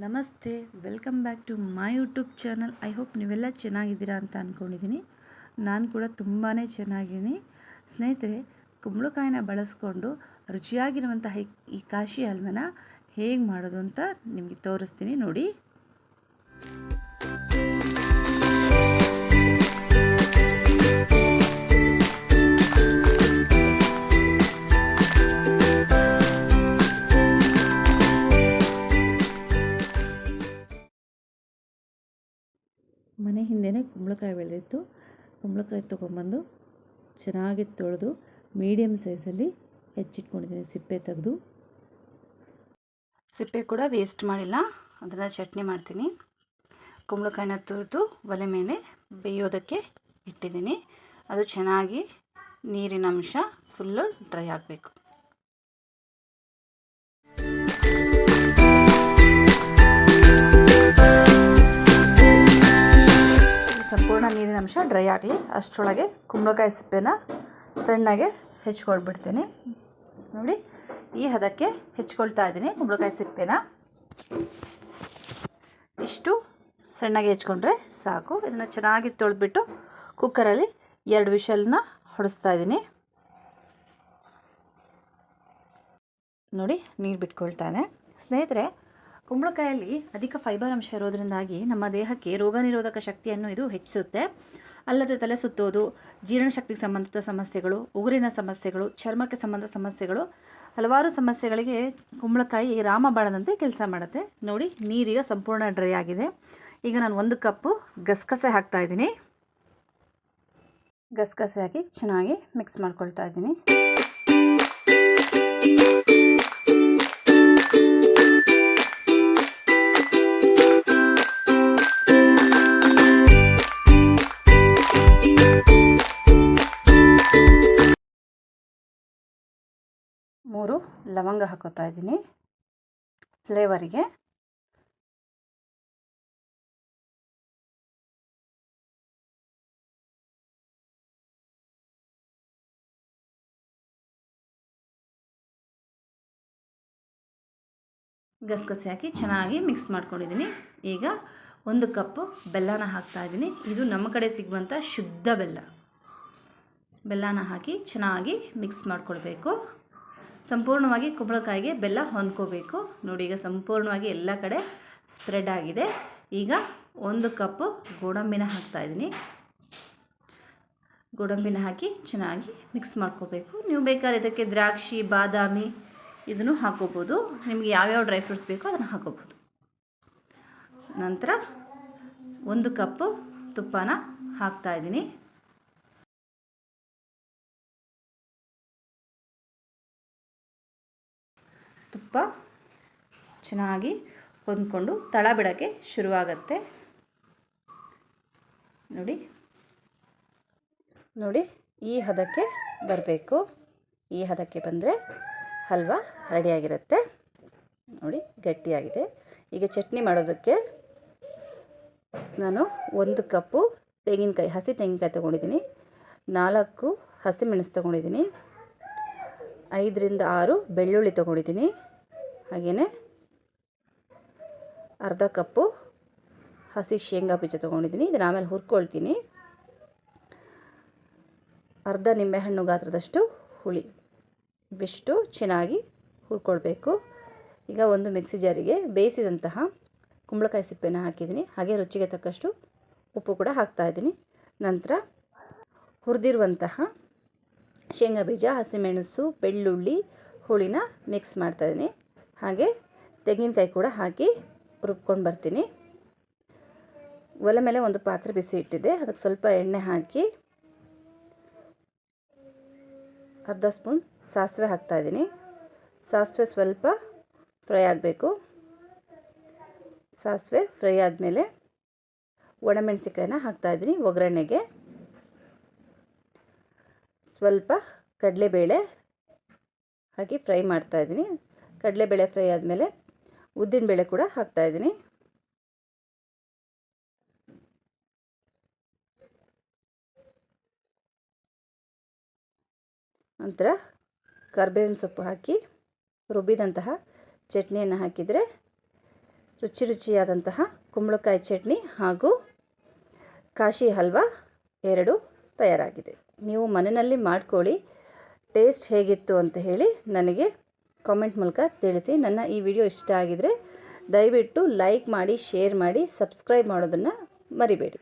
ನಮಸ್ತೆ, welcome back to my YouTube channel. I hope ನೀವೆಲ್ಲ ಚೆನ್ನಾಗಿದ್ದೀರಾ ಅಂತ ಅಂದ್ಕೊಂಡಿದ್ದೀನಿ. ನಾನು ಕೂಡ ತುಂಬಾ ಚೆನ್ನಾಗಿದ್ದೀನಿ. ಸ್ನೇಹಿತರೆ, ಕುಂಬಳಕಾಯಿನ ಬಳಸ್ಕೊಂಡು ರುಚಿಯಾಗಿರುವಂತಹ ಈ ಕಾಶಿ ಹಲ್ವನ ಹೇಗೆ ಮಾಡೋದು ಅಂತ ನಿಮಗೆ ತೋರಿಸ್ತೀನಿ ನೋಡಿ. ಮನೆ ಹಿಂದೆಯೇ ಕುಂಬಳಕಾಯಿ ಬೆಳೆದಿತ್ತು. ಕುಂಬಳಕಾಯಿ ತೊಗೊಂಬಂದು ಚೆನ್ನಾಗಿ ತೊಳೆದು ಮೀಡಿಯಮ್ ಸೈಜಲ್ಲಿ ಹೆಚ್ಚಿಟ್ಕೊಂಡಿದ್ದೀನಿ. ಸಿಪ್ಪೆ ತೆಗೆದು, ಸಿಪ್ಪೆ ಕೂಡ ವೇಸ್ಟ್ ಮಾಡಿಲ್ಲ, ಅದನ್ನು ಚಟ್ನಿ ಮಾಡ್ತೀನಿ. ಕುಂಬಳಕಾಯಿನ ತುರಿದು ಒಲೆ ಮೇಲೆ ಬೇಯೋದಕ್ಕೆ ಇಟ್ಟಿದ್ದೀನಿ. ಅದು ಚೆನ್ನಾಗಿ ನೀರಿನ ಅಂಶ ಫುಲ್ಲು ಡ್ರೈ ಆಗಬೇಕು. ಸಂಪೂರ್ಣ ನೀರಿನ ಅಂಶ ಡ್ರೈ ಆಗಲಿ. ಅಷ್ಟರೊಳಗೆ ಕುಂಬಳಕಾಯಿ ಸಿಪ್ಪೆನ ಸಣ್ಣಗೆ ಹೆಚ್ಕೊಳ್ಬಿಡ್ತೀನಿ. ನೋಡಿ, ಈ ಹದಕ್ಕೆ ಹೆಚ್ಕೊಳ್ತಾ ಇದ್ದೀನಿ ಕುಂಬಳಕಾಯಿ ಸಿಪ್ಪೆನ. ಇಷ್ಟು ಸಣ್ಣಗೆ ಹೆಚ್ಕೊಂಡ್ರೆ ಸಾಕು. ಇದನ್ನು ಚೆನ್ನಾಗಿ ತೊಳೆದ್ಬಿಟ್ಟು ಕುಕ್ಕರಲ್ಲಿ 2 ವಿಷಲ್ನ ಹೊಡಿಸ್ತಾ ಇದ್ದೀನಿ. ನೋಡಿ, ನೀರು ಬಿಟ್ಕೊಳ್ತಾ ಇದೆ. ಸ್ನೇಹಿತರೆ, ಕುಂಬಳಕಾಯಲ್ಲಿ ಅಧಿಕ ಫೈಬರ್ ಅಂಶ ಇರೋದರಿಂದಾಗಿ ನಮ್ಮ ದೇಹಕ್ಕೆ ರೋಗ ನಿರೋಧಕ ಶಕ್ತಿಯನ್ನು ಇದು ಹೆಚ್ಚಿಸುತ್ತೆ. ಅಲ್ಲದೆ ತಲೆ ಸುತ್ತೋದು, ಜೀರ್ಣಶಕ್ತಿಗೆ ಸಂಬಂಧಿತ ಸಮಸ್ಯೆಗಳು, ಉಗುರಿನ ಸಮಸ್ಯೆಗಳು, ಚರ್ಮಕ್ಕೆ ಸಂಬಂಧಿತ ಸಮಸ್ಯೆಗಳು, ಹಲವಾರು ಸಮಸ್ಯೆಗಳಿಗೆ ಕುಂಬಳಕಾಯಿ ರಾಮಬಾಣದಂತೆ ಕೆಲಸ ಮಾಡುತ್ತೆ. ನೋಡಿ, ನೀರೀಗ ಸಂಪೂರ್ಣ ಡ್ರೈ ಆಗಿದೆ. ಈಗ ನಾನು 1 ಕಪ್ಪು ಗಸಗಸೆ ಹಾಕ್ತಾ ಇದ್ದೀನಿ. ಗಸಗಸೆ ಹಾಕಿ ಚೆನ್ನಾಗಿ ಮಿಕ್ಸ್ ಮಾಡ್ಕೊಳ್ತಾ ಇದ್ದೀನಿ. ಮೂರು ಲವಂಗ ಹಾಕೋತಾ ಇದ್ದೀನಿ ಫ್ಲೇವರಿಗೆ. ಗಸಗಸೆ ಹಾಕಿ ಚೆನ್ನಾಗಿ ಮಿಕ್ಸ್ ಮಾಡ್ಕೊಂಡಿದ್ದೀನಿ. ಈಗ 1 ಕಪ್ಪು ಬೆಲ್ಲನ ಹಾಕ್ತಾ ಇದ್ದೀನಿ. ಇದು ನಮ್ಮ ಕಡೆ ಸಿಗುವಂಥ ಶುದ್ಧ ಬೆಲ್ಲನ ಹಾಕಿ ಚೆನ್ನಾಗಿ ಮಿಕ್ಸ್ ಮಾಡ್ಕೊಳ್ಬೇಕು. ಸಂಪೂರ್ಣವಾಗಿ ಕುಂಬಳಕಾಯಿಗೆ ಬೆಲ್ಲ ಹೊಂದ್ಕೋಬೇಕು. ನೋಡಿ, ಈಗ ಸಂಪೂರ್ಣವಾಗಿ ಎಲ್ಲ ಕಡೆ ಸ್ಪ್ರೆಡ್ ಆಗಿದೆ. ಈಗ 1 ಕಪ್ಪು ಗೋಡಂಬಿನ ಹಾಕ್ತಾ ಇದ್ದೀನಿ. ಗೋಡಂಬಿನ ಹಾಕಿ ಚೆನ್ನಾಗಿ ಮಿಕ್ಸ್ ಮಾಡ್ಕೋಬೇಕು. ನೀವು ಬೇಕಾದ್ರೆ ಇದಕ್ಕೆ ದ್ರಾಕ್ಷಿ, ಬಾದಾಮಿ ಇದನ್ನು ಹಾಕೋಬೋದು. ನಿಮಗೆ ಯಾವ್ಯಾವ ಡ್ರೈ ಫ್ರೂಟ್ಸ್ ಬೇಕೋ ಅದನ್ನು ಹಾಕೋಬೋದು. ನಂತರ 1 ಕಪ್ಪು ತುಪ್ಪನ ಹಾಕ್ತಾ ಇದ್ದೀನಿ. ತುಪ್ಪ ಚೆನ್ನಾಗಿ ಹೊಂದ್ಕೊಂಡು ತಳ ಬಿಡೋಕ್ಕೆ ಶುರುವಾಗತ್ತೆ. ನೋಡಿ, ಈ ಹದಕ್ಕೆ ಬರಬೇಕು. ಈ ಹದಕ್ಕೆ ಬಂದರೆ ಹಲ್ವಾ ರೆಡಿಯಾಗಿರುತ್ತೆ. ನೋಡಿ, ಗಟ್ಟಿಯಾಗಿದೆ. ಈಗ ಚಟ್ನಿ ಮಾಡೋದಕ್ಕೆ ನಾನು 1 ಕಪ್ಪು ತೆಂಗಿನಕಾಯಿ, ಹಸಿ ತೆಂಗಿನಕಾಯಿ ತೊಗೊಂಡಿದ್ದೀನಿ. 4 ಹಸಿಮೆಣಸು ತೊಗೊಂಡಿದ್ದೀನಿ. 5 ರಿಂದ 6 ಬೆಳ್ಳುಳ್ಳಿ ತೊಗೊಂಡಿದ್ದೀನಿ. ಹಾಗೆಯೇ ಅರ್ಧ ಕಪ್ಪು ಹಸಿ ಶೇಂಗಾ ಬೀಜ ತೊಗೊಂಡಿದ್ದೀನಿ. ಇದನ್ನು ಆಮೇಲೆ ಹುರ್ಕೊಳ್ತೀನಿ. ಅರ್ಧ ನಿಂಬೆಹಣ್ಣು ಗಾತ್ರದಷ್ಟು ಹುಳಿ, ಇಷ್ಟು ಚೆನ್ನಾಗಿ ಹುರ್ಕೊಳ್ಬೇಕು. ಈಗ ಒಂದು ಮಿಕ್ಸಿ ಜಾರಿಗೆ ಬೇಯಿಸಿದಂತಹ ಕುಂಬಳಕಾಯಿ ಸಿಪ್ಪೆನ ಹಾಕಿದ್ದೀನಿ. ಹಾಗೆ ರುಚಿಗೆ ತಕ್ಕಷ್ಟು ಉಪ್ಪು ಕೂಡ ಹಾಕ್ತಾಯಿದ್ದೀನಿ. ನಂತರ ಹುರಿದಿರುವಂತಹ ಶೇಂಗಾ ಬೀಜ, ಹಸಿಮೆಣಸು, ಬೆಳ್ಳುಳ್ಳಿ, ಹುಳಿನ ಮಿಕ್ಸ್ ಮಾಡ್ತಾಯಿದ್ದೀನಿ. ಹಾಗೆ ತೆಂಗಿನಕಾಯಿ ಕೂಡ ಹಾಕಿ ರುಬ್ಕೊಂಡು ಬರ್ತೀನಿ. ಒಲೆ ಮೇಲೆ ಒಂದು ಪಾತ್ರೆ ಬಿಸಿ ಇಟ್ಟಿದ್ದೆ. ಅದಕ್ಕೆ ಸ್ವಲ್ಪ ಎಣ್ಣೆ ಹಾಕಿ ಅರ್ಧ ಸ್ಪೂನ್ ಸಾಸಿವೆ ಹಾಕ್ತಾಯಿದ್ದೀನಿ. ಸಾಸಿವೆ ಸ್ವಲ್ಪ ಫ್ರೈ ಆಗಬೇಕು. ಸಾಸಿವೆ ಫ್ರೈ ಆದಮೇಲೆ ಒಣಮೆಣಸಿಕಾಯಿನ ಹಾಕ್ತಾಯಿದ್ದೀನಿ ಒಗ್ಗರಣೆಗೆ. ಸ್ವಲ್ಪ ಕಡಲೆಬೇಳೆ ಹಾಕಿ ಫ್ರೈ ಮಾಡ್ತಾಯಿದ್ದೀನಿ. ಕಡಲೆಬೇಳೆ ಫ್ರೈ ಆದಮೇಲೆ ಉದ್ದಿನಬೇಳೆ ಕೂಡ ಹಾಕ್ತಾಯಿದ್ದೀನಿ. ನಂತರ ಕರಿಬೇವಿನ ಸೊಪ್ಪು ಹಾಕಿ ರುಬ್ಬಿದಂತಹ ಚಟ್ನಿಯನ್ನು ಹಾಕಿದರೆ ರುಚಿ ರುಚಿಯಾದಂತಹ ಕುಂಬಳಕಾಯಿ ಚಟ್ನಿ ಹಾಗೂ ಕಾಶಿ ಹಲ್ವಾ 2 ತಯಾರಾಗಿದೆ. ನೀವು ಮನೆಯಲ್ಲಿ ಮಾಡ್ಕೊಳ್ಳಿ, ಟೇಸ್ಟ್ ಹೇಗಿತ್ತು ಅಂತ ಹೇಳಿ ನನಗೆ ಕಾಮೆಂಟ್ ಮೂಲಕ ತಿಳಿಸಿ. ನನ್ನ ಈ ವಿಡಿಯೋ ಇಷ್ಟ ಆಗಿದರೆ ದಯವಿಟ್ಟು ಲೈಕ್ ಮಾಡಿ, ಶೇರ್ ಮಾಡಿ, ಸಬ್ಸ್ಕ್ರೈಬ್ ಮಾಡೋದನ್ನು ಮರಿಬೇಡಿ.